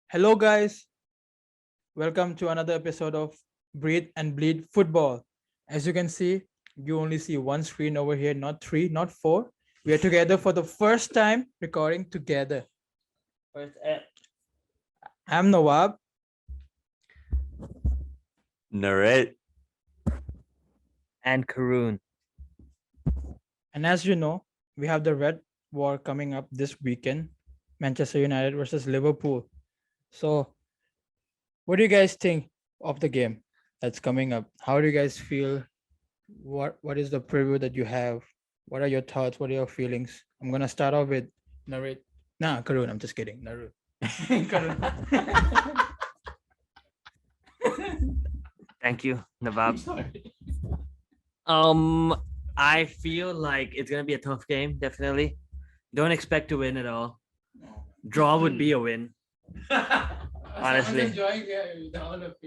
Hello, guys. Welcome to another episode of Breathe and Bleed Football. As you can see, you only see one screen over here, not three, not four. We are together for the first time recording together. First, I'm Nawab. Narrate. and Karoon. And as you know, we have the Red War coming up this weekend, Manchester United versus Liverpool. So, what do you guys think of the game that's coming up? How do you guys feel? What is the preview that you have? What are your thoughts? What are your feelings? I'm gonna start off with Narrate. Nah, Karun, I'm just kidding. Narrate. Karun. Thank you, Nawab. I feel like it's gonna be a tough game. Definitely, don't expect to win at all. Draw would be a win. Honestly.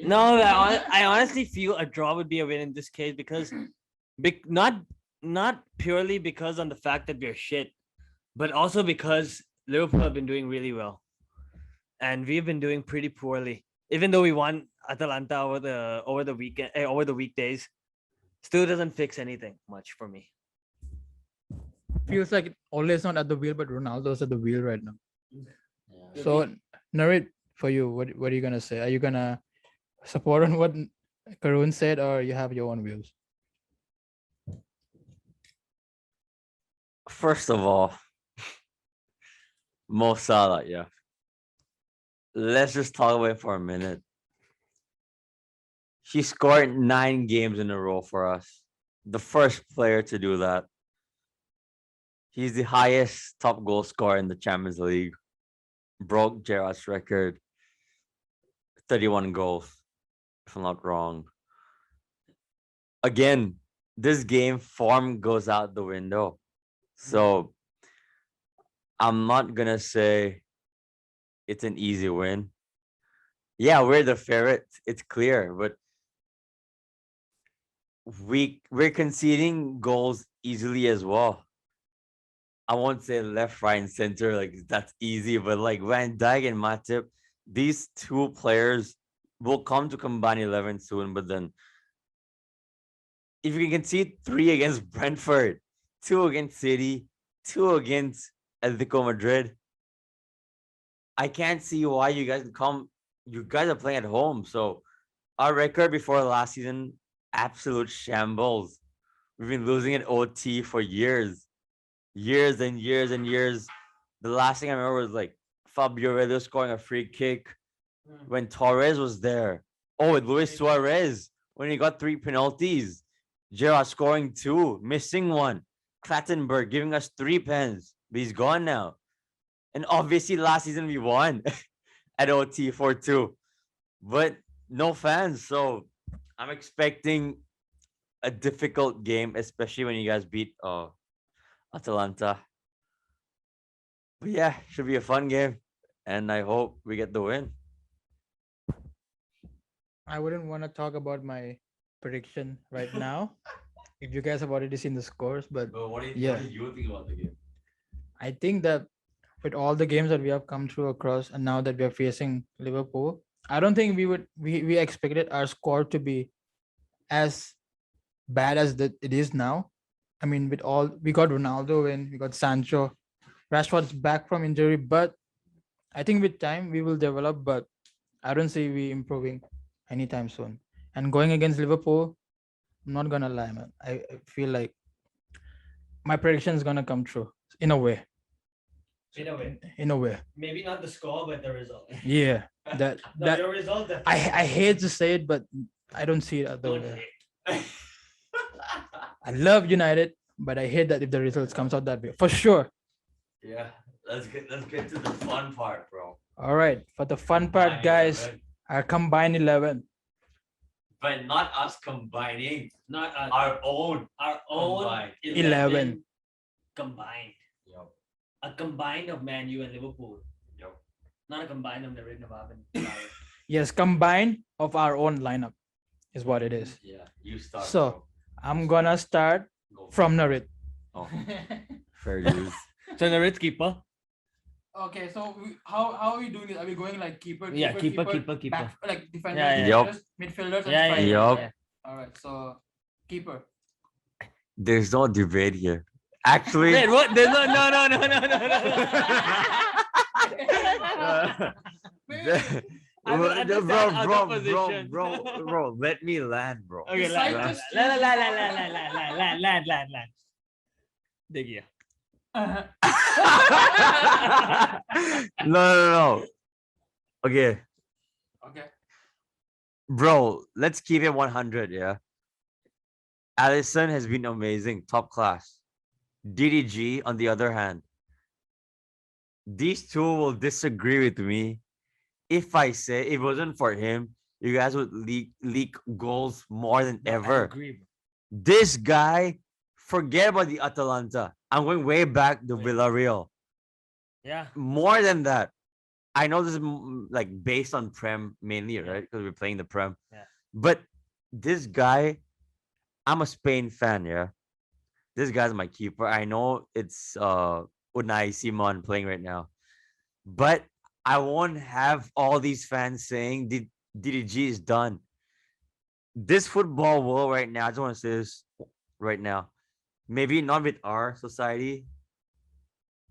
No, I honestly feel a draw would be a win in this case because, not purely because on the fact that we're shit, but also because Liverpool have been doing really well, and we've been doing pretty poorly. Even though we won Atalanta over the weekend over the weekdays, still doesn't fix anything much for me. Feels like always not at the wheel, but Ronaldo's at the wheel right now. So, Narrate for you. What are you gonna say? Are you gonna support on what Karun said, or you have your own views? First of all, Mo Salah, yeah. Let's just talk about it for a minute. He scored 9 games in a row for us. The first player to do that. He's the highest top goal scorer in the Champions League. Broke Gerrard's record. 31 goals, if I'm not wrong. Again, this game form goes out the window. So I'm not gonna say it's an easy win. Yeah, we're the favorite. It's clear, but we're conceding goals easily as well. I won't say left, right, and center, like that's easy, but like Van Dijk and Matip, these two players will come to combine 11 soon, but then if you can concede 3 against Brentford, 2 against City, 2 against Atletico Madrid, I can't see why you guys come. You guys are playing at home, so our record before last season, absolute shambles. We've been losing at OT for years and years and years. The last thing I remember was like Fabinho scoring a free kick when Torres was there. Oh, with Luis Suarez when he got 3 penalties. Gerrard scoring 2, missing 1. Clattenburg giving us 3 pens, but he's gone now. And obviously last season we won at OT 4-2. But no fans, so I'm expecting a difficult game, especially when you guys beat Atalanta. But yeah, should be a fun game, and I hope we get the win. I wouldn't want to talk about my prediction right now if you guys have already seen the scores, but What Yeah. what do you think about the game? I think that with all the games that we have come through across, and now that we are facing Liverpool, I don't think we expected our score to be as bad as that it is now. I mean, with all we got Ronaldo in, we got Sancho, Rashford's back from injury, but I think with time we will develop. But I don't see we improving anytime soon. And going against Liverpool, I'm not gonna lie, man. I feel like my prediction is gonna come true in a way. In a way, In a way, maybe not the score, but the result. yeah. That that result. I hate to say it, but I don't see it other way. I love United, but I hate that if the results comes out that way for sure. Yeah, let's get to the fun part, bro. All right, for the fun part, guys, our combined 11. But not us combining Not our own. our own Combined. 11 combined. Yo, A combined of Man U and Liverpool, yo. not a combined of the Nawab and Salah. Yes, combined of our own lineup is what it is. Yeah, you start. So, bro. I'm gonna start Go for from it. Narit. Oh, fair use. So the Ritz keeper. Okay, so how are we doing this? Are we going like keeper, Yeah, keeper, keeper. back, like defenders, Yeah, yeah, Yup. defenders, midfielders, and Yeah, yeah, strikers, yeah, Yup. right? yeah. All right, so keeper. There's no debate here. Actually, Wait, what? There's no. the- I will bro, understand other bro, positions. bro, let me land, bro. Okay, The land, side land, just land, changed land, his land, power. land. De Gea. No. Okay, Okay. bro, let's keep it 100. Yeah, Allison has been amazing, top class. DDG, on the other hand, these two will disagree with me if I say it wasn't for him, you guys would leak goals more than No, I ever. agree, bro. This guy, forget about the Atalanta. I'm going way back to Wait. Villarreal. Yeah. More than that, I know this is like based on Prem mainly, Yeah. right? Because we're playing the Prem. Yeah. But this guy, I'm a Spain fan, yeah. This guy's my keeper. I know it's Unai Simon playing right now. But I won't have all these fans saying DDG is done. This football world right now, I just want to say this right now. Maybe not with our society.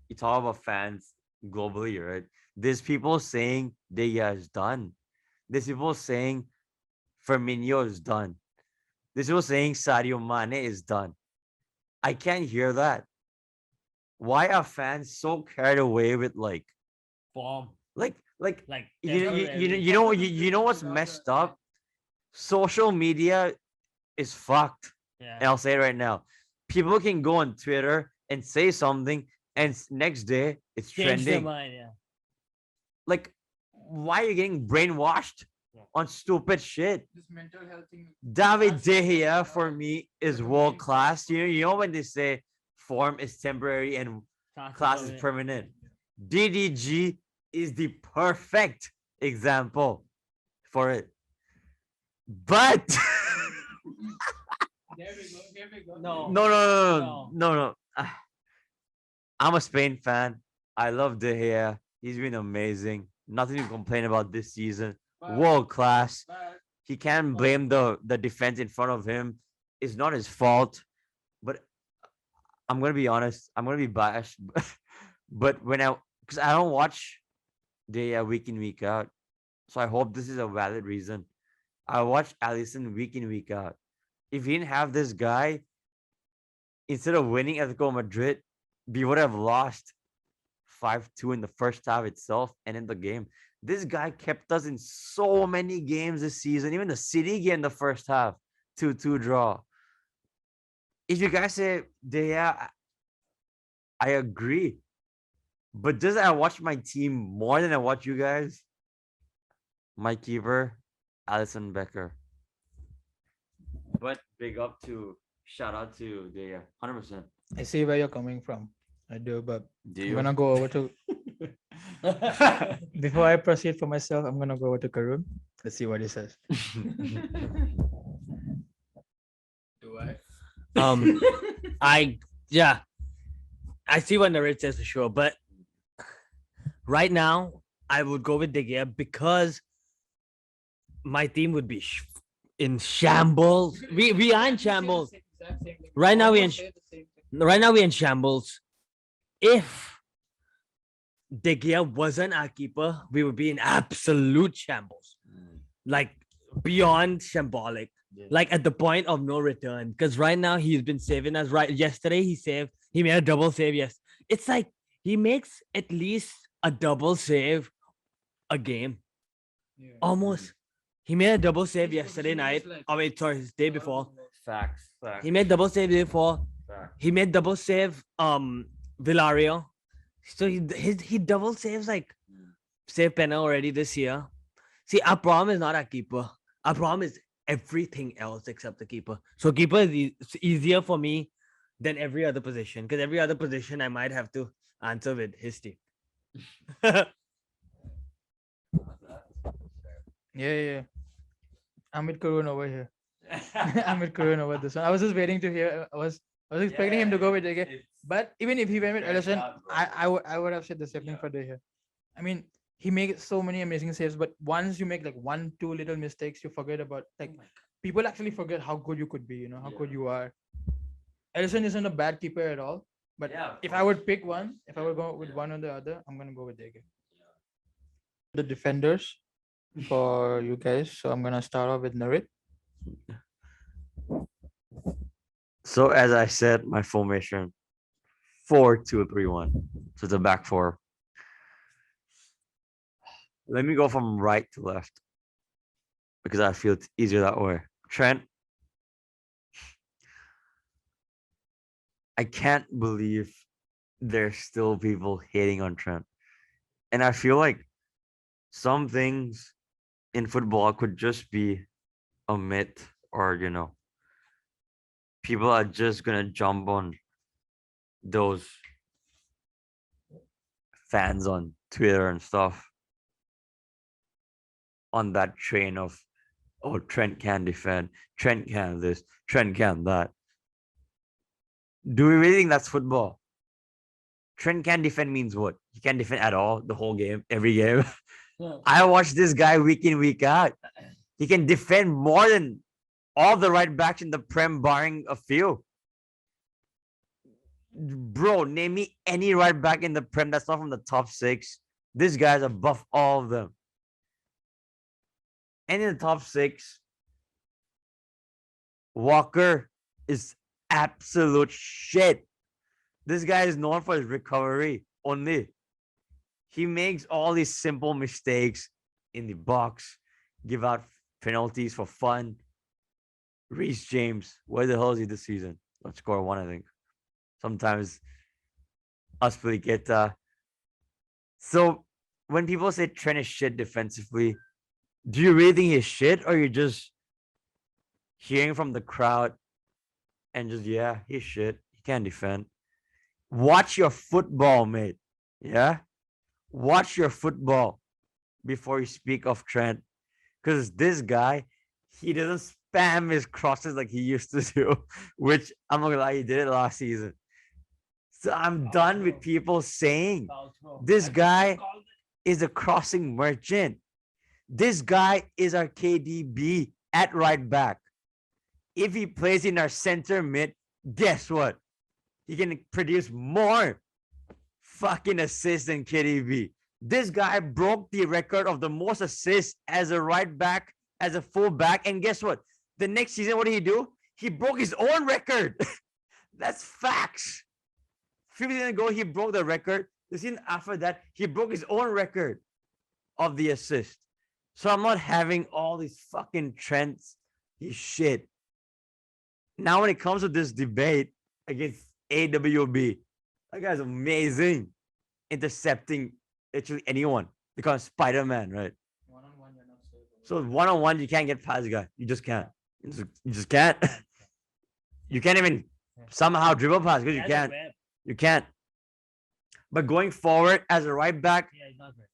You talk about fans globally, right? There's people saying De Gea is done. There's people saying Firmino is done. There's people saying Sadio Mane is done. I can't hear that. Why are fans so carried away with Form. like Temporary. you know what's messed up? Social media is fucked. And Yeah. I'll say it right now. People can go on Twitter and say something, and next day it's Change their trending. mind. Yeah. Like, why are you getting brainwashed Yeah. on stupid shit? This mental health thing. David De Gea for me is world class. You know when they say form is temporary and class is permanent. DDG is the perfect example for it. But There we go. Here we go. No. no. I'm a Spain fan. I love De Gea. He's been amazing. Nothing to complain about this season. World class. But He can't blame the defense in front of him. It's not his fault. But I'm gonna be honest. I'm gonna be biased. But because I don't watch De Gea week in week out, so I hope this is a valid reason. I watch Allison week in week out. If we didn't have this guy, instead of winning Atletico Madrid, we would have lost 5-2 in the first half itself and in the game. This guy kept us in so many games this season, even the City game, the first half, 2-2 draw. If you guys say, yeah, I agree. But does I watch my team more than I watch you guys? My keeper, Alison Becker. But shout out to Dea, 100%. I see where you're coming from. I do, but Do I'm you? gonna go over to before I proceed for myself. I'm gonna go over to Karun. Let's see what he says. Do I? I see what Narit says for sure, but right now I would go with De Gea because my team would be in shambles. We are in shambles. Right now we're in shambles. If De Gea wasn't our keeper, we would be in absolute shambles. Like beyond shambolic. Like at the point of no return. Because right now he's been saving us. Right. Yesterday he made a double save. Yes. It's like he makes at least a double save a game. Yeah. Almost. He made a double save His yesterday position is night. like- Oh wait, sorry, his day before. Facts. He made double save before. He made double save Villarreal. So he double saves like save Penna already this year. See, our problem is not our keeper. Our problem is everything else except the keeper. So keeper is it's easier for me than every other position because every other position I might have to answer with his team. Yeah. I'm with Karun over here. I'm with Karun over this one. I was just waiting to hear. I was I was expecting him to go with De Gea. It's But even if he went with very Ellison, sharp, bro. I would have said the same thing for De Gea. I mean, he makes so many amazing saves, but once you make like one, two little mistakes, you forget about like people actually forget how good you could be. You know how good you are. Ellison isn't a bad keeper at all. But Yeah, of if I course. would pick one, if I would go with one or the other, I'm gonna go with De Gea. The defenders for you guys. So I'm gonna start off with Narit. So as I said, my formation 4-2-3-1. So it's a back four. Let me go from right to left because I feel it's easier that way. Trent, I can't believe there's still people hating on Trent. And I feel like some things in football could just be a myth, or people are just gonna jump on those fans on Twitter and stuff on that train of, oh, Trent can defend, Trent can this, Trent can that. Do we really think that's football? Trent can defend means what? He can't defend at all the whole game, every game. I watch this guy week in, week out. He can defend more than all the right backs in the Prem, barring a few. Bro, name me any right back in the Prem that's not from the top six. This guy's above all of them. And in the top six, Walker is absolute shit. This guy is known for his recovery only. He makes all these simple mistakes in the box, give out penalties for fun. Reece James, where the hell is he this season? Let's score one, I think. Sometimes Aspilicueta. So when people say Trent is shit defensively, do you really think he's shit, or you're just hearing from the crowd and just, yeah, he's shit. He can't defend. Watch your football, mate. Yeah? Watch your football before you speak of Trent. Because this guy, he doesn't spam his crosses like he used to do, which I'm not gonna lie, he did it last season. So I'm done with people saying this guy is a crossing merchant. This guy is our KDB at right back. If he plays in our center mid, guess what? He can produce more fucking assists than KDB. This guy broke the record of the most assists as a right back, as a full back. And guess what? The next season, what did he do? He broke his own record. That's facts. 50 seasons ago, he broke the record. The season after that, he broke his own record of the assist. So I'm not having all these fucking trends. He's shit. Now, when it comes to this debate against AWB, that guy's amazing. Intercepting literally anyone. They call him Spider-Man, right? One-on-one, you're not safe. So one-on-one, you can't get past the guy. You just can't. You just can't. You can't even somehow dribble past because you can't. You can't. But going forward as a right back,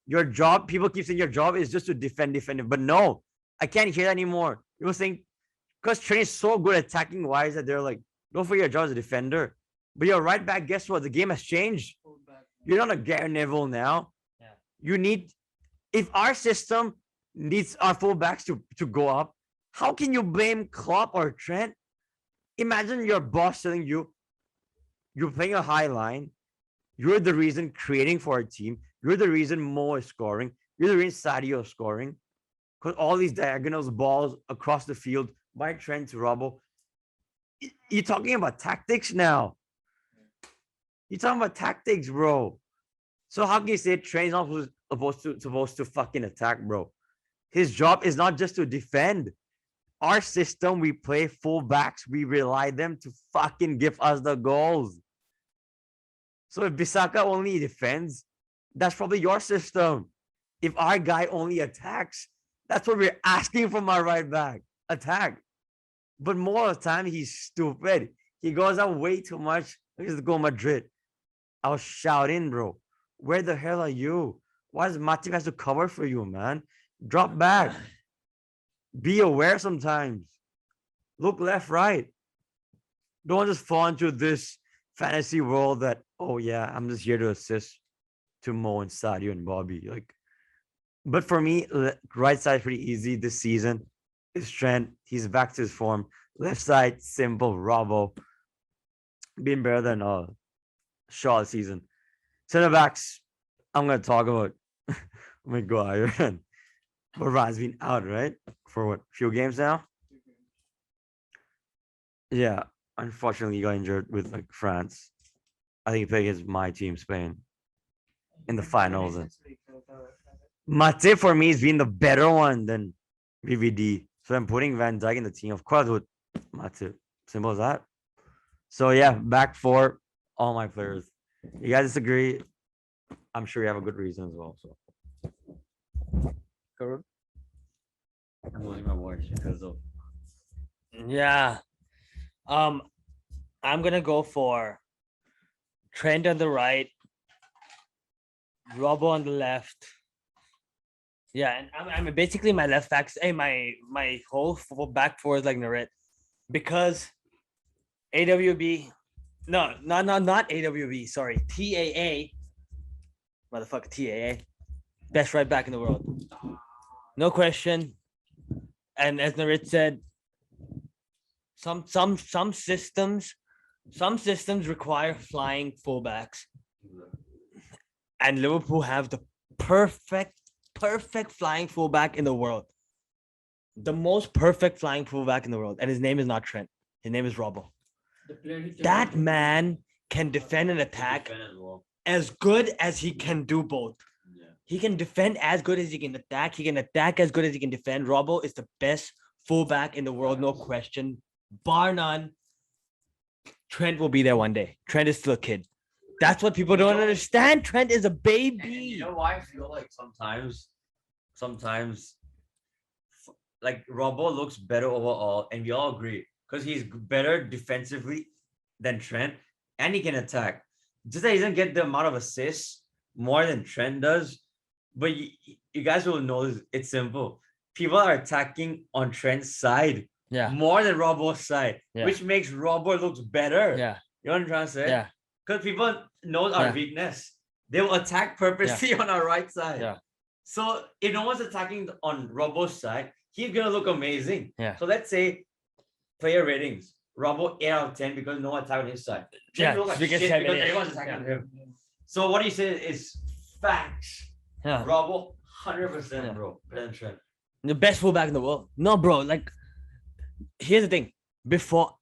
your job, people keep saying your job is just to defend. But no, I can't hear that anymore. People saying, because Trent is so good attacking wise that they're like, go for your job as a defender. But your right back, guess what? The game has changed. You're not a Gary Neville now. Yeah. You need, if our system needs our fullbacks to go up, how can you blame Klopp or Trent? Imagine your boss telling you, you're playing a high line. You're the reason creating for a team. You're the reason Mo is scoring. You're the reason Sadio is scoring. Because all these diagonals balls across the field by Trent to Robbo. You're talking about tactics now. You're talking about tactics, bro. So how can you say Trent's not supposed to fucking attack, bro? His job is not just to defend. Our system, we play fullbacks. We rely them to fucking give us the goals. So if Bisaka only defends, that's probably your system. If our guy only attacks, that's what we're asking from our right back. Attack. But more of the time, he's stupid. He goes out way too much. Look at go Madrid. I was shouting, bro. Where the hell are you? Why does Matip have to cover for you, man? Drop back. Be aware sometimes. Look left, right. don't just fall into this fantasy world that, oh yeah, I'm just here to assist to Mo and Sadio and Bobby. Like, but for me, right side pretty easy this season. Is Trent. He's back to his form. Left side, simple, Robbo. Been better than Shaw this season. Center backs, I'm gonna talk about Maguire and Varane been out, right? For what, few games now? Yeah. Unfortunately, he got injured with like France. I think he played against my team, Spain, in the finals. And Mate for me has been the better one than VVD. So I'm putting Van Dijk in the team, of course, with Mate. Simple as that. So yeah, back four, all my players. You guys disagree? I'm sure you have a good reason as well. So Karun? I'm losing my voice because of Yeah. I'm gonna go for Trent on the right, Robbo on the left. Yeah, and I'm basically my left back. Hey, my whole back four is like Narit, because AWB, no, not AWB. Sorry, TAA, motherfucker, TAA, best right back in the world, no question. And as Narit said, some systems require flying fullbacks, and Liverpool have the perfect flying fullback in the world, the most perfect flying fullback in the world, and his name is not Trent. His name is Robbo. That man can defend and attack as good as he can do both. He can defend as good as he can attack. He can attack as good as he can defend. Robbo is the best fullback in the world, no question, bar none. Trent will be there one day. Trent is still a kid. That's what people don't understand. Trent is a baby. You know why I feel like sometimes like Robbo looks better overall, and we all agree because he's better defensively than Trent, and he can attack. Just that he doesn't get the amount of assists more than Trent does. But you guys will notice it's simple. People are attacking on Trent's side more than Robbo's side, which makes Robbo looks better. Yeah. You know what I'm trying to say? Yeah. Because people know our weakness. They will attack purposely on our right side. Yeah. So if no one's attacking on Robbo's side, he's gonna look amazing. Yeah. So let's say player ratings. Robbo 8 out of 10 because no one attacked on his side. Yeah, Like because shit because 7-8. everyone's attacking him. So what he said is facts. Yeah. Robbo 100%, bro. Better than Trent. The best fullback in the world. No, bro. Like, here's the thing. Before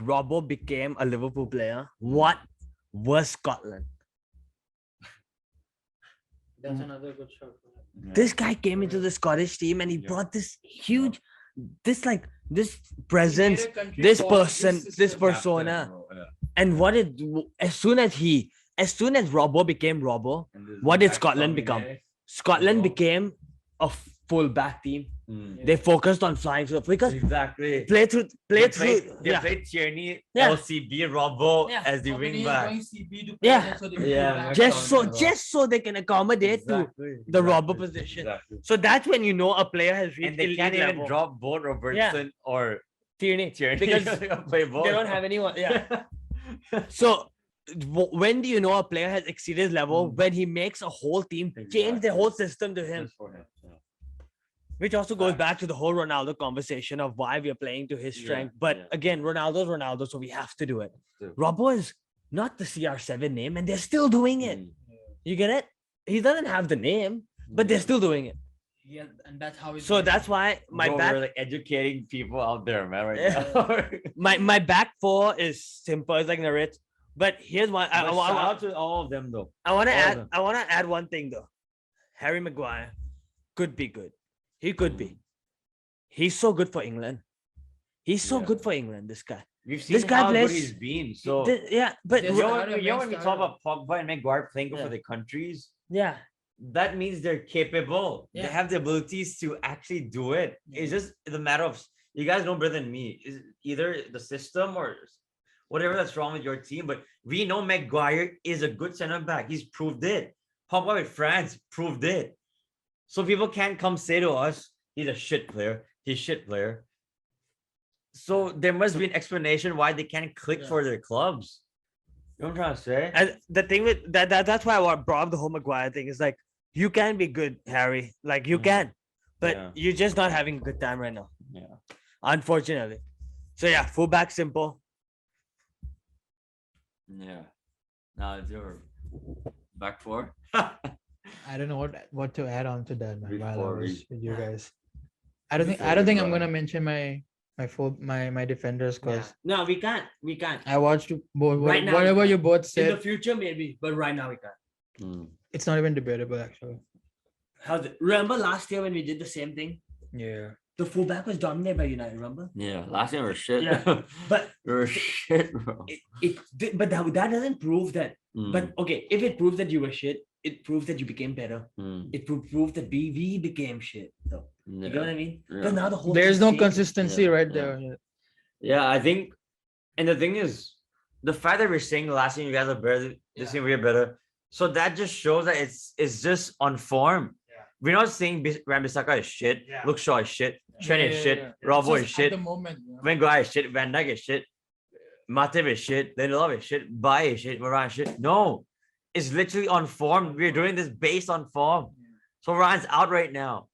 Robbo became a Liverpool player, what was Scotland? That's another good shot. This guy came into the Scottish team and he brought this huge, this presence, this person, this persona. And as soon as Robbo became Robbo, what did Scotland become? Scotland became a full-back team. They focused on flying through because Exactly. play through. They played Tierney, LCB, Robbo as the wing back. Just so they can accommodate to the Robbo position. Exactly. So that's when you know a player has reached And they can't elite even level. drop both Robertson or Tierney Tierney because play both. they don't have anyone. Yeah. So when do you know a player has exceeded his level? When he makes a whole team change the whole system to him. Which also goes back to the whole Ronaldo conversation of why we are playing to his strength. But again, Ronaldo's Ronaldo, so we have to do it. Robbo is not the CR7 name, and they're still doing it. You get it? He doesn't have the name, but they're still doing it. Yeah, and that's how it's. So that's why we're like educating people out there, man. Right now. my back four is simple. It's like Narit. But here's one. Shout out to all of them though. I want to add one thing though. Harry Maguire could be good. He could be. He's so good for England. He's so good for England. This guy. We've seen This guy how plays. good he's been. So But There's you a know, lot of when we men talk started. about Pogba and Maguire playing Yeah. for the countries, yeah, that means they're capable. They Yeah. have the abilities to actually do it. It's just the matter of you guys know better than me. Is either the system or whatever that's wrong with your team. But we know Maguire is a good center back. He's proved it. Pogba with France proved it. So people can't come say to us, he's a shit player. He's shit player. So there must be an explanation why they can't click Yeah. for their clubs. You know what I'm trying to say? And the thing with that's why I brought up the whole Maguire thing. Is like you can be good, Harry. Like you Mhm. can, but Yeah. you're just not having a good time right now, Yeah. unfortunately. So yeah, fullback simple. Yeah. Now it's your back four. I don't know what to add on to that, man. While I Before was we- with you guys, I Before don't we think I'm run. gonna mention my defenders Yeah. because No, we can't. We can't. I watched Right now we whatever can't. you both In the said. future, maybe, but right now we can't. Mm. It's not even debatable, actually. How's it? Remember last year when we did the same thing? Yeah. The fullback was dominated by United. Remember? Yeah. Last year we were shit. Yeah, but we were shit, bro. but that doesn't prove that. Mm. But okay, if it proves that you were shit, it proves that you became better. Mm. It proves that we became shit. Though. You get what I mean? Because Yeah. now the whole There's thing's no changed. consistency Yeah, right yeah. there. Yeah. Yeah, I think, and the thing is, the fact that we're saying last year you guys are better, this year we're better, so that just shows that it's just on form. Yeah. We're not saying Wan-Bissaka is shit, Yeah. Luke Shaw is shit, Trent is Yeah, shit, yeah. Robbo It's is just at shit, the moment. Wenger is shit, Van Dijk is shit, Matip is shit, Lindelof is shit, Baye is shit, Varane is shit. No, it's literally on form. We're doing this based on form. So Ryan's out right now.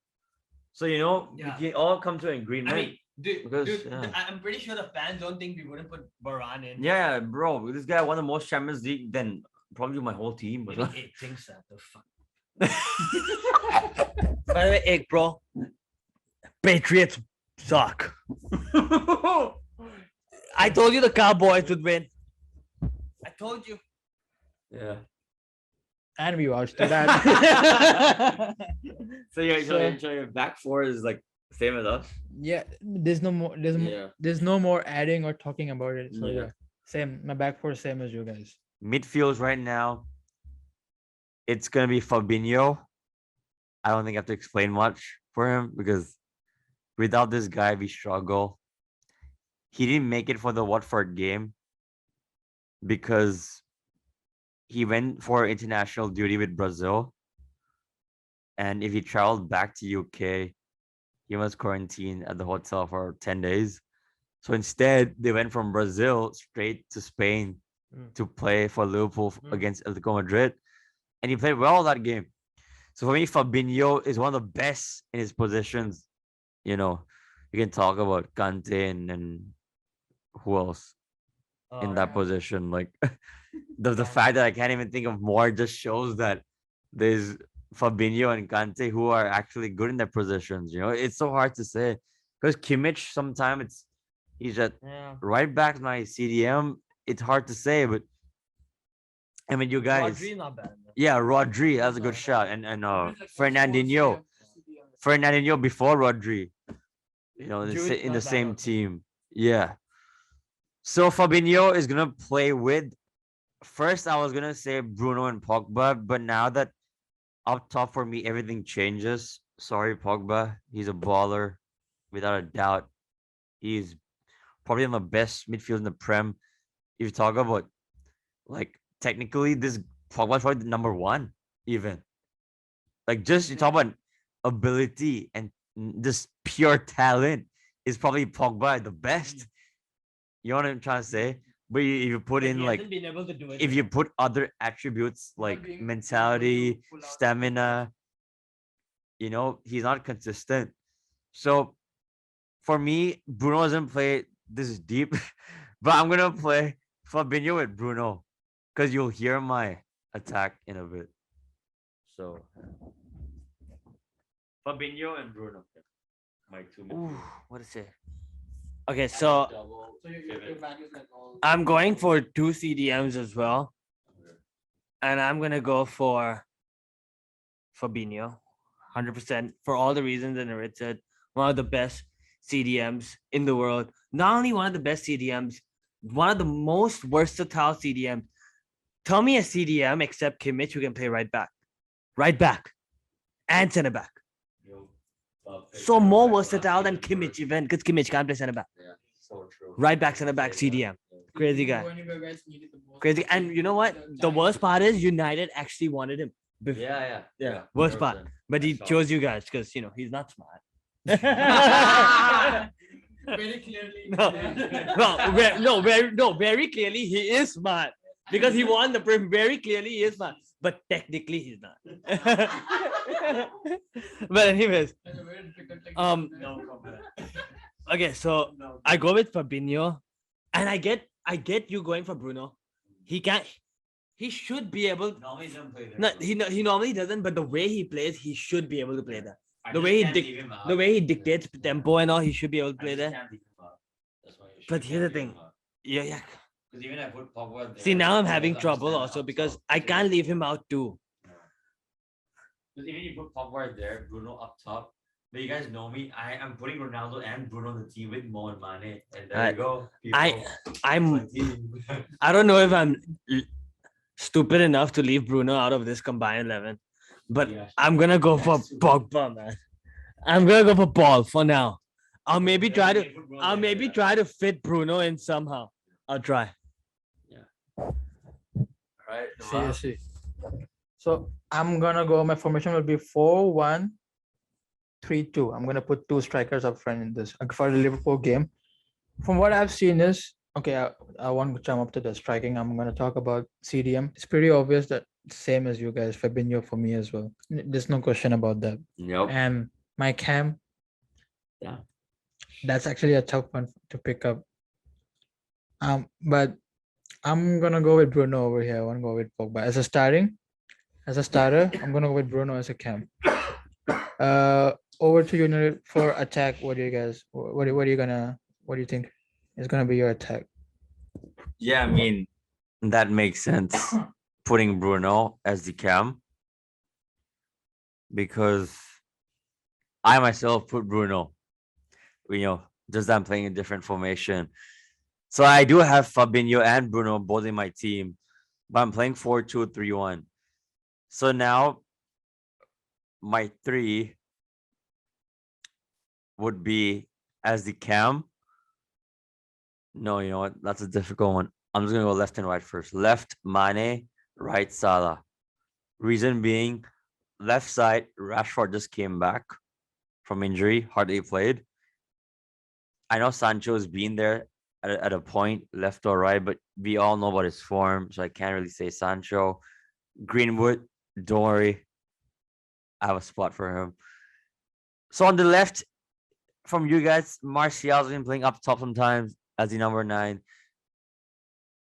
So Yeah. we can all come to an agreement. I mean, Because, yeah. I'm pretty sure the fans don't think we wouldn't put Varane in. Yeah, bro, this guy won the most Champions League than probably my whole team. Maybe 8 things that the fuck. By the way, egg, bro. Patriots suck. I told you the Cowboys would win. I told you. Yeah. And we watched that. So your, So- so your back four is like same as us. Yeah, there's no more. Yeah. There's no more adding or talking about it. So Yeah. yeah, same. My back four same as you guys. Midfields right now, it's gonna be Fabinho. I don't think I have to explain much for him because without this guy, we struggle. He didn't make it for the Watford game because he went for international duty with Brazil. And if he traveled back to UK, he was quarantined at the hotel for 10 days. So instead, they went from Brazil straight to Spain to play for Liverpool against Atletico Madrid. And he played well that game. So for me, Fabinho is one of the best in his positions. You know, you can talk about Kante and who else in that position. Like the fact that I can't even think of more just shows that there's Fabinho and Kante who are actually good in their positions. You know, it's so hard to say because Kimmich sometimes he's at Yeah. right back my CDM. It's hard to say, but I mean, you guys, Rodri not bad. yeah, Rodri, that's a good shot, and Fernandinho before Rodri, you know, Jude in the not bad same also. team, yeah. So Fabinho is gonna play with. First, I was gonna say Bruno and Pogba, but now that up top for me, everything changes. Sorry, Pogba, he's a baller, without a doubt. He's probably one of the best midfield in the Prem. If you talk about like technically, this Pogba's probably the number one, even. Like just you talk about ability and just pure talent is probably Pogba the best. You know what I'm trying to say? But if you put in like been able to do it. if you put other attributes like being mentality, able to pull out- stamina, you know, he's not consistent. So for me, Bruno doesn't play this deep, but I'm gonna play Fabinho with Bruno because you'll hear my attack in a bit. So Fabinho and Bruno, my two. Ooh, what is it? Okay, so So your back is like all. I'm going for 2 CDMs as well. And I'm gonna go for Fabinho. 100% for all the reasons that Narit said. One of the best CDMs in the world. Not only one of the best CDMs, one of the most versatile CDMs. Tell me a CDM except Kimmich who can play right back, and center back. So more versatile than Kimmich even because Kimmich can't play center back. Yeah, so true. Right back, center back, CDM. Crazy guy. When you guys needed the most- Crazy. And you know what? The worst part is United actually wanted him. Yeah. Worst part. 100%. But he That's all. chose you guys because you know he's not smart. Very clearly. Very clearly he is smart because he won the Prem. Very clearly he is smart, but technically he's not. But anyways, No comment. okay, so I go with Fabinho, and I get you going for Bruno. He can't. He should be able. Normally he doesn't play there. No, so he normally doesn't. But the way he plays, he should be able to play there. I The just way he can't leave him out. the way he dictates tempo and all, he should be able to I play just there. can't leave him out. That's why you But can't here's the leave him thing. out. Yeah. 'Cause even I put Pogba there, See, now I'm you having guys trouble understand also up because top. I So can't leave him out too. Because even you put Pogba there, Bruno up top. But you guys know me. I am putting Ronaldo and Bruno on the team with Mo and Mane. And there you go. I- I'm- My team. I don't know if I'm stupid enough to leave Bruno out of this combined 11, but Yeah, I'm gonna go for that's true. Pogba, man. I'm gonna go for Paul for now. I'll maybe Yeah, try you to. put Bruno I'll there, maybe yeah. try to fit Bruno in somehow. I'll try. Right. Seriously. So I'm gonna go. My formation will be 4-1-3-2. I'm gonna put two strikers up front in this for the Liverpool game. From what I've seen is okay. I won't jump up to the striking. I'm gonna talk about CDM. It's pretty obvious that same as you guys, Fabinho for me as well. There's no question about that. Nope. And my cam, Yeah. that's actually a tough one to pick up. But I'm gonna go with Bruno over here. I want to go with Pogba as a starter. I'm gonna go with Bruno as a cam. Over to you for attack. What do you guys? What are you gonna? What do you think is gonna be your attack? Yeah, I mean that makes sense. Putting Bruno as the cam because I myself put Bruno. Just that I'm playing a different formation. So I do have Fabinho and Bruno both in my team, but I'm playing 4-2-3-1. So now my three would be as the cam. No, you know what? That's a difficult one. I'm just gonna go left and right first. Left Mane, right Salah. Reason being, left side Rashford just came back from injury, hardly played. I know Sancho's been there at a point, left or right, but we all know about his form, so I can't really say Sancho. Greenwood, don't worry, I have a spot for him. So on the left, from you guys, Martial's been playing up top sometimes as the number 9.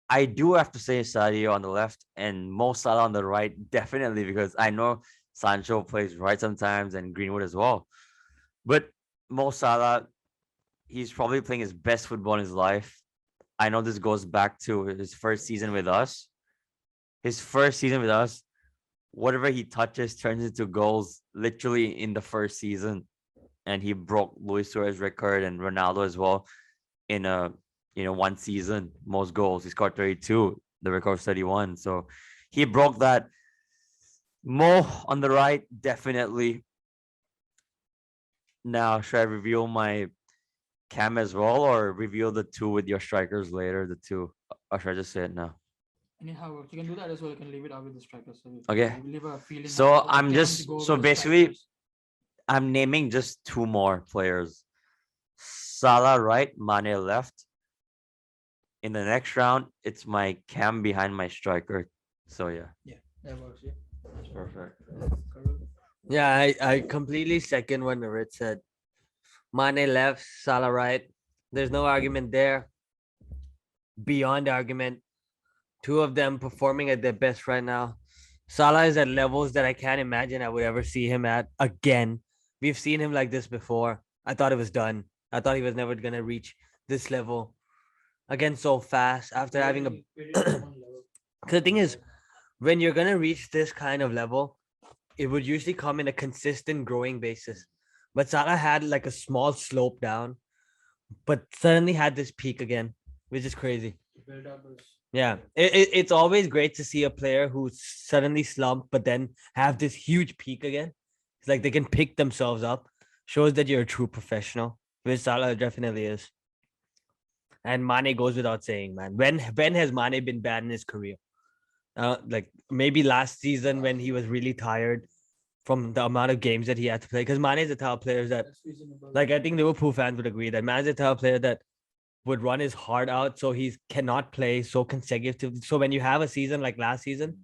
I do have to say Sadio on the left and Mo Salah on the right, definitely, because I know Sancho plays right sometimes and Greenwood as well. But Mo Salah, he's probably playing his best football in his life. I know this goes back to his first season with us. His first season with us, whatever he touches turns into goals literally in the first season. And he broke Luis Suarez record and Ronaldo as well in one season, most goals. He scored 32, the record was 31. So he broke that. Mo on the right, definitely. Now, should I reveal my cam as well or reveal the two with your strikers later? The two. Or should I just say it now? Anyhow, you can do that as well. You can leave it out with the strikers. So Okay. we leave a feeling. So how the I'm cams just go so with the basically strikers. I'm naming just two more players. Salah right, Mane left. In the next round, it's my cam behind my striker. So yeah. That works. Yeah. That's perfect. Yeah, I completely second what Narit said. Mane left, Salah right. There's no argument there. Beyond argument. Two of them performing at their best right now. Salah is at levels that I can't imagine I would ever see him at again. We've seen him like this before. I thought it was done. I thought he was never gonna reach this level again so fast after having a. Because the thing is, when you're gonna reach this kind of level, it would usually come in a consistent growing basis. But Salah had like a small slope down, but suddenly had this peak again, which is crazy. Yeah, it's always great to see a player who suddenly slump, but then have this huge peak again. It's like they can pick themselves up. Shows that you're a true professional, which Salah definitely is. And Mane goes without saying, man. When has Mane been bad in his career? Like maybe last season when he was really tired, from the amount of games that he had to play. Because Mane is the type of player that, That's reasonable. like, I think Liverpool fans would agree that Mane is the type of player that would run his heart out, so he cannot play so consecutively. So when you have a season like last season,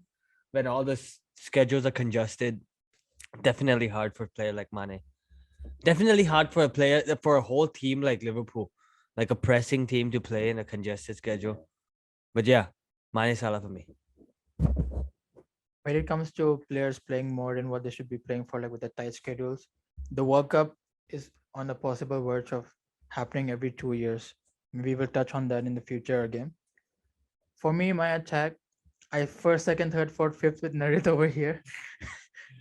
when all the schedules are congested, definitely hard for a player like Mane. Definitely hard for a whole team like Liverpool, like a pressing team to play in a congested schedule. But yeah, Mane Salah for me. When it comes to players playing more than what they should be playing for, like with the tight schedules, the World Cup is on the possible verge of happening every 2 years. We will touch on that in the future again. For me, my attack, I first, second, third, fourth, fifth with Narit over here.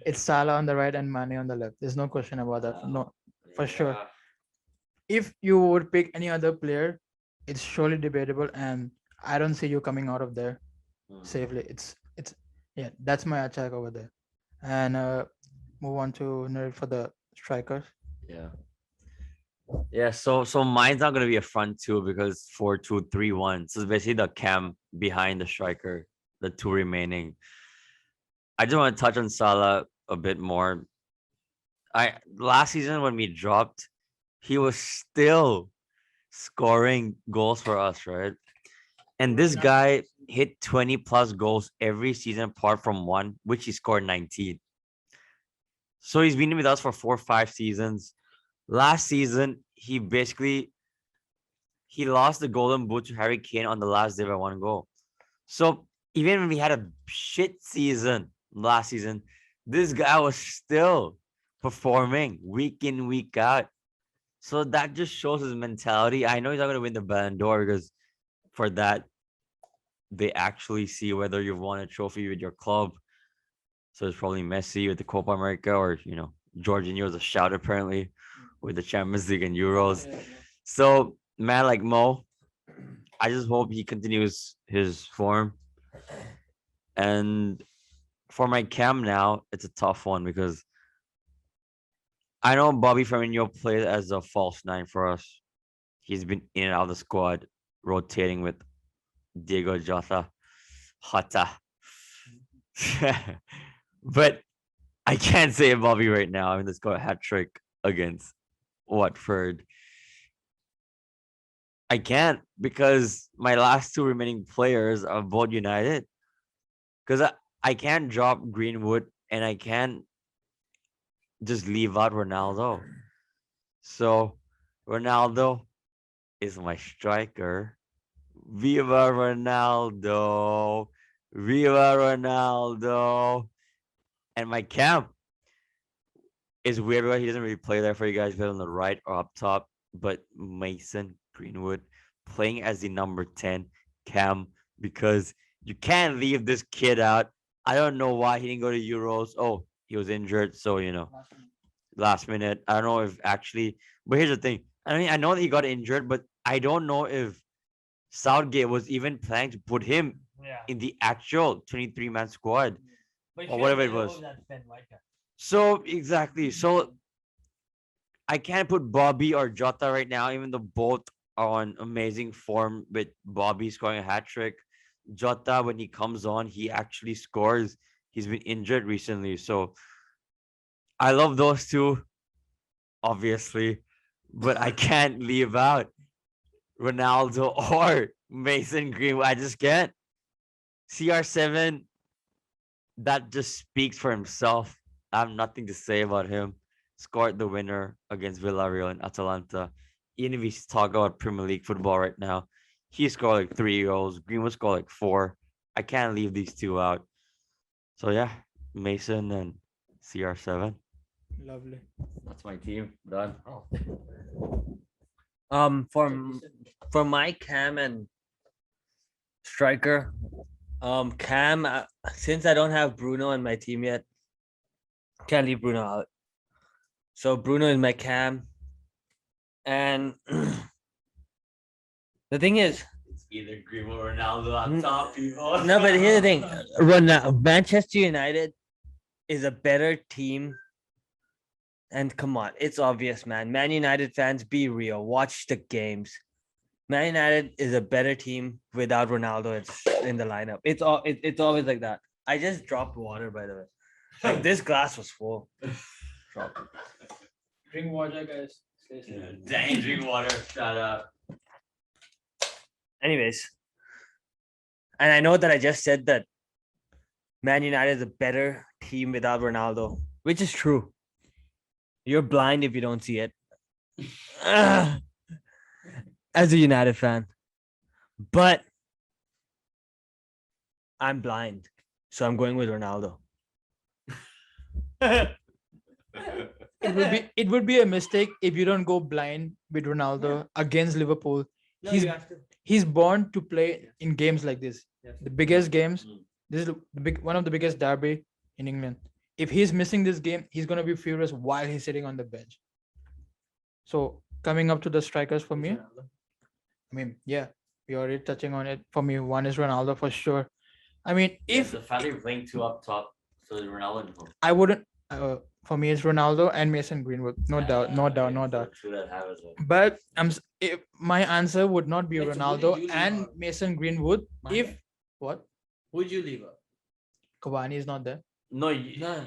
It's Salah on the right and Mane on the left. There's no question about that. No, for sure. If you would pick any other player, it's surely debatable, and I don't see you coming out of there safely. It's yeah, that's my attack over there. And move on to Narit for the strikers. Yeah. Yeah, so mine's not gonna be a front two because 4-2-3-1. So it's basically the cam behind the striker, the two remaining. I just want to touch on Salah a bit more. Last season when we dropped, he was still scoring goals for us, right? And this guy hit 20 plus goals every season apart from one, which he scored 19. So he's been with us for 4 or 5 seasons. Last season, he lost the golden boot to Harry Kane on the last day by 1 goal. So even when we had a shit season last season, this guy was still performing week in, week out. So that just shows his mentality. I know he's not gonna win the Ballon d'Or because for that, they actually see whether you've won a trophy with your club. So it's probably Messi with the Copa America, or Jorginho's a shout apparently with the Champions League and Euros. So man like Mo, I just hope he continues his form. And for my cam now, it's a tough one because I know Bobby Firmino plays as a false nine for us. He's been in and out of the squad, rotating with Diego Jota. But I can't say Bobby right now. I mean, let's go a hat trick against Watford. I can't because my last two remaining players are both United. Because I can't drop Greenwood and I can't just leave out Ronaldo. So Ronaldo is my striker. Viva Ronaldo. Viva Ronaldo. And my camp is weird, right? He doesn't really play there for you guys, but on the right or up top. But Mason Greenwood playing as the number 10 cam because you can't leave this kid out. I don't know why he didn't go to Euros. Oh, he was injured. So, last minute. I don't know if actually, but here's the thing. I mean, I know that he got injured, but I don't know if Southgate was even planning to put him in the actual 23-man squad or whatever it was. So exactly. So I can't put Bobby or Jota right now, even though both are on amazing form with Bobby scoring a hat trick. Jota, when he comes on, he actually scores. He's been injured recently. So I love those two, obviously, but I can't leave out Ronaldo or Mason Greenwood. I just can't. CR7, that just speaks for himself. I have nothing to say about him. Scored the winner against Villarreal and Atalanta. Even if we talk about Premier League football right now, he scored like 3 goals. Greenwood scored like 4. I can't leave these two out. So yeah, Mason and CR7. Lovely. That's my team. Done. For my cam and striker, cam, since I don't have Bruno on my team yet, can't leave Bruno out. So Bruno is my cam, and the thing is, It's either Greenwood or Ronaldo on top, people. no, but here's the thing: Manchester United is a better team. And come on, it's obvious, man. Man United fans, be real. Watch the games. Man United is a better team without Ronaldo in the lineup. It's always like that. I just dropped water, by the way. Like this glass was full. Drink water, guys. Stay safe. Dang, drink water. Shut up. Anyways, and I know that I just said that Man United is a better team without Ronaldo, which is true. You're blind if you don't see it. As a United fan. But I'm blind. So I'm going with Ronaldo. It would be a mistake if you don't go blind with Ronaldo against Liverpool. No, He's- you have to. He's born to play in games like this. Yes. The biggest games. Mm. This is one of the biggest derby in England. If he's missing this game, he's gonna be furious while he's sitting on the bench. So coming up to the strikers for me, I mean, yeah, we already touching on it. For me, one is Ronaldo for sure. I mean, if the fact that you're playing two up top, so Ronaldo and who? I wouldn't, for me, it's Ronaldo and Mason Greenwood. No doubt, no doubt, no doubt. Two that have as well. But if my answer would not be Wait, so who did Ronaldo you leave and out? Mason Greenwood. If Mane? what Who'd you leave out? Cavani is not there. No, No.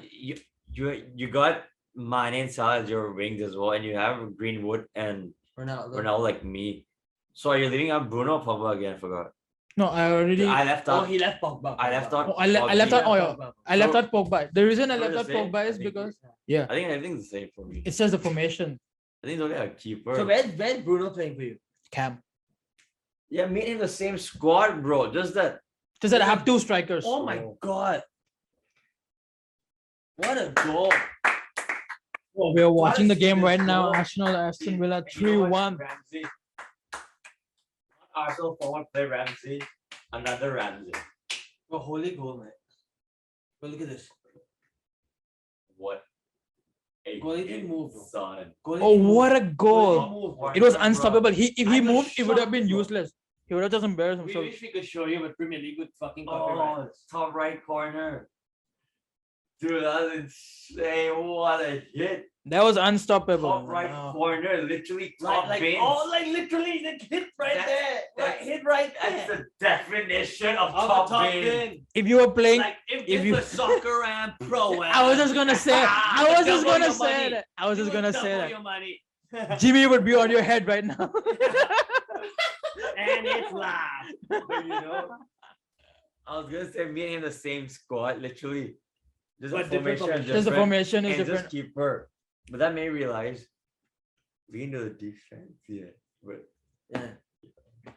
you got Mane and Salah as your wings as well, and you have Greenwood and Ronaldo like me. So are you leaving out Bruno or Pogba again? I forgot. No, I already. I left out. he left Pogba. I left out. Oh, I left out. Pogba. Oh, yeah. I left So- out Pogba. The reason I So left the out same? Pogba is I think because yeah, I think everything's the same for me. it says the formation. I think it's only a keeper. So where's Bruno playing for you? Cam. Yeah, me in the same squad, bro. Just that. Just that I have two strikers. Oh my god. What a goal. Oh, we are watching the see game this right now. goal. Arsenal, Aston Villa, And you know what? 3-1. Ramsey. Arsenal forward play Ramsey. Another Ramsey. A holy goal, man. But look at this. What? A Goalie didn't move, bro. son. Goalie Oh, didn't move. what a Goalie goal! didn't move. It was Bro. unstoppable. If he I was moved, it would have been shocked, bro. useless. He would have just embarrassed We himself. wish we could show you, but Premier League would fucking Oh, copyright us. top right corner. Dude, that's insane. What a hit. That was unstoppable. Top right Wow. corner, literally Like, top like, bins. oh, like literally, like hit right That's- there. Right, that's- hit right That's there. the definition of Of a top, top bin. bin. If you were playing, Like if, if if you- the soccer and pro I was just gonna say. I was just Double gonna your say money. that. I was just gonna say double that. your money. Jimmy would be on your head right now. And it's live. But you know, I was gonna say me and him the same squad, literally. Just But a different formation, Just the formation is and different. just keeper. But that made me realize we know the defense, yeah. But Yeah.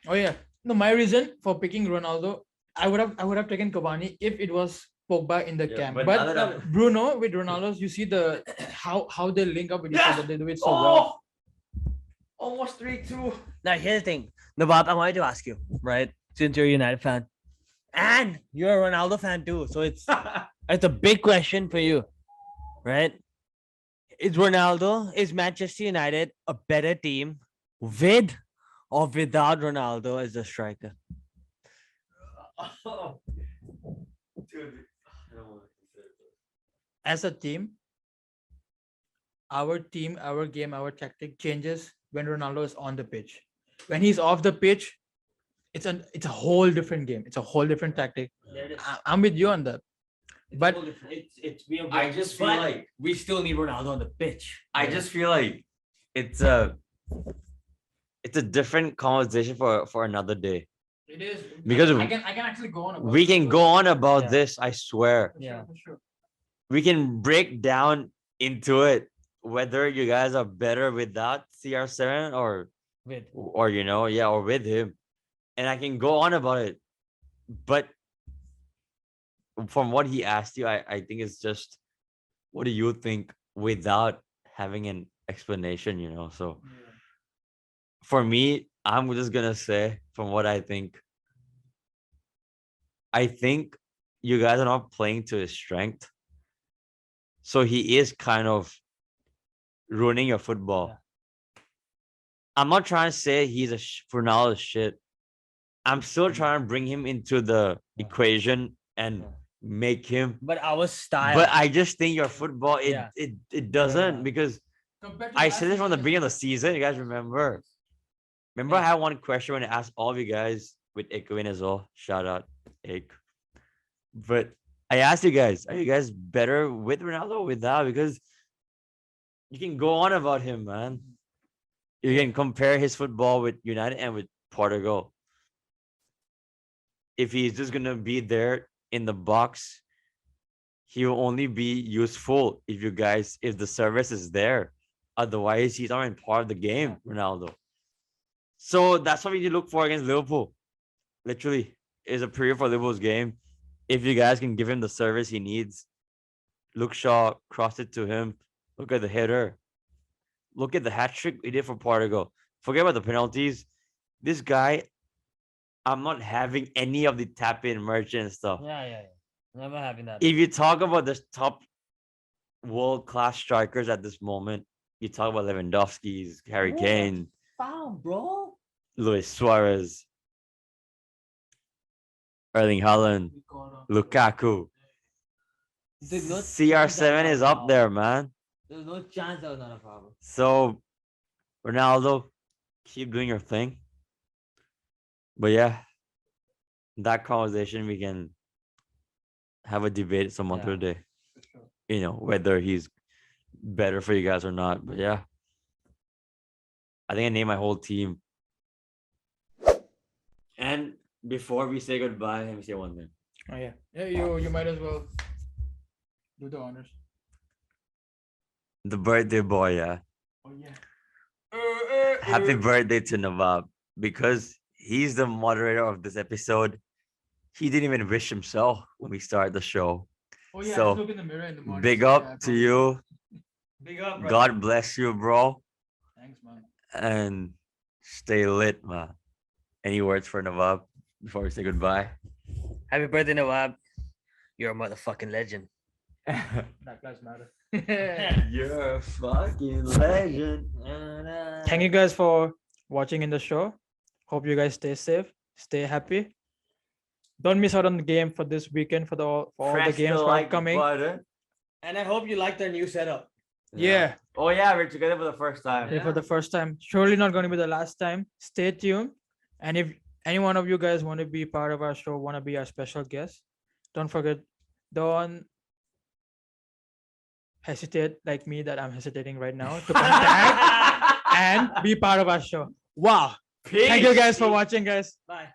Oh yeah. No, my reason for picking Ronaldo, I would have taken Cavani if it was Pogba in the yeah, camp. now But that I'm- Bruno with Ronaldo's, you see the how they link up with each other. They do it so well. Almost 3-2. Now here's the thing, Nabab, I wanted to ask you, right? Since you're a United fan, and you're a Ronaldo fan too, so it's a big question for you, right? Is Manchester United a better team with or without Ronaldo as the striker? Dude, I don't want to consider this. As a team, our game, our tactic changes when Ronaldo is on the pitch. When he's off the pitch, it's a whole different game. It's a whole different tactic. I'm with you on that. But I just feel like we still need Ronaldo on the pitch. I just feel like it's a different conversation for another day. it is Because I can actually go on. We can go on about Yeah. this, I swear. Yeah. For sure. We can break down into it whether you guys are better without CR7 or With or with him. And I can go on about it. But from what he asked you, I think it's just what do you think without having an explanation, So for me, I'm just gonna say from what I think you guys are not playing to his strength. So he is kind of ruining your football. Yeah. I'm not trying to say he's a Ronaldo shit. I'm still trying to bring him into the Yeah. equation and Yeah. make him. But our style. But I just think your football, Yeah. it doesn't Yeah. because Compared to I last said this from the season, beginning of the season. You guys remember? Remember, I had one question when I asked all of you guys with Ikewin as well. Shout out, Ik. But I asked you guys, are you guys better with Ronaldo or without? Because you can go on about him, man. You can compare his football with United and with Portugal. If he's just gonna be there in the box, he will only be useful if the service is there. Otherwise, he's not in part of the game, Ronaldo. So that's what we need to look for against Liverpool. Literally, is a period for Liverpool's game. If you guys can give him the service he needs, Luke Shaw cross it to him. Look at the header. Look at the hat trick he did for Portugal. Forget about the penalties. This guy, I'm not having any of the tap in merchant stuff. Yeah. Never having that. If you talk about the top world class strikers at this moment, you talk about Lewandowski's, Harry What? Kane, Foul, bro. Luis Suarez, Erling Haaland, Lukaku. There's no CR7 is up there, man. There's no chance that was not a foul. So, Ronaldo, keep doing your thing. But yeah, that conversation we can have a debate some other day. You know, whether he's better for you guys or not. But yeah, I think I named my whole team. And before we say goodbye, let me say one thing. Oh yeah. Yeah, you might as well do the honors. The birthday boy, yeah. Oh yeah. Happy birthday to Nawab, because he's the moderator of this episode. He didn't even wish himself when we started the show. Oh yeah, So, just look in the mirror in the morning. Big so, yeah, up to you. Big up, bro. God bless you, bro. Thanks, man. And stay lit, man. Any words for Nawab before we say goodbye? Happy birthday, Nawab. You're a motherfucking legend. Black Lives Matter. You're a fucking legend. Thank you guys for watching in the show. Hope you guys stay safe, stay happy. Don't miss out on the game for this weekend for all the games upcoming. And I hope you liked our new setup. Yeah. Oh yeah, we're together for the first time. Yeah, for the first time. Surely not going to be the last time. Stay tuned. And if any one of you guys want to be part of our show, want to be our special guest, don't don't hesitate like me that I'm hesitating right now to contact and be part of our show. Wow. Thank you guys for watching, guys. Bye.